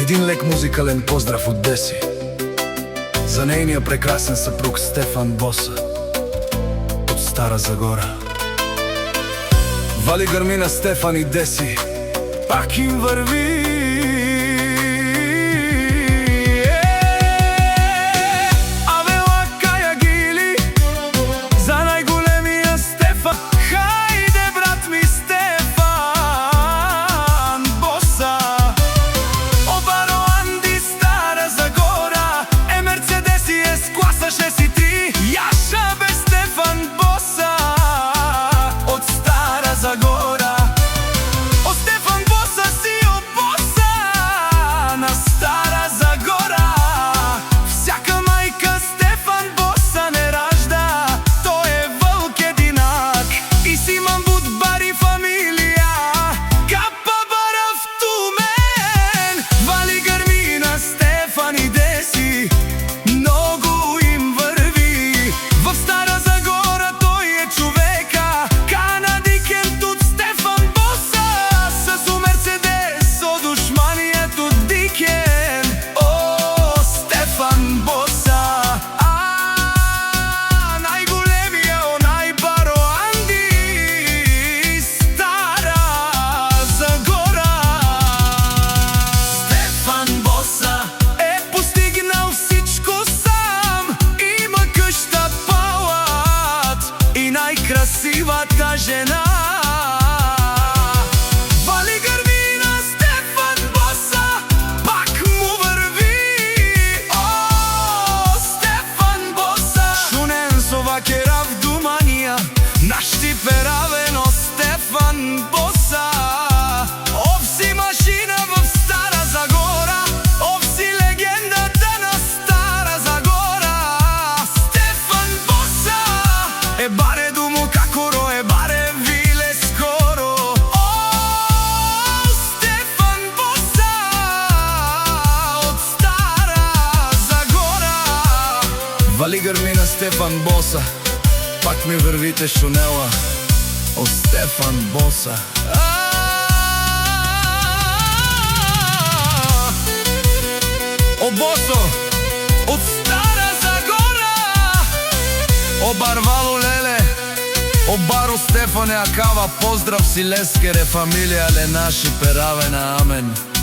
Един лек музикален поздрав од Деси за нејниот прекрасен сапруг Стефан Боса од Стара Загора. Вали грмина Стефан и Деси, пак им врви. Красивата жена вали грмина Стефан Боса, пак му врви. О, Стефан Боса, шунен со вакера в думанија, нашти перавено Стефан Боса. Овси машина в Стара Загора, овси легендата на Стара Загора. Стефан Боса е баре думу како рое, баре виле скоро. О, Стефан Боса од Стара Загора. Вали грмина Стефан Боса, пак ми врвите шунела. О, Стефан Боса. О, Босо од Стара Загора. О, Барвало леле, о баро Стефане Акава, поздрав си лескере фамилија ле наши перавена, амен.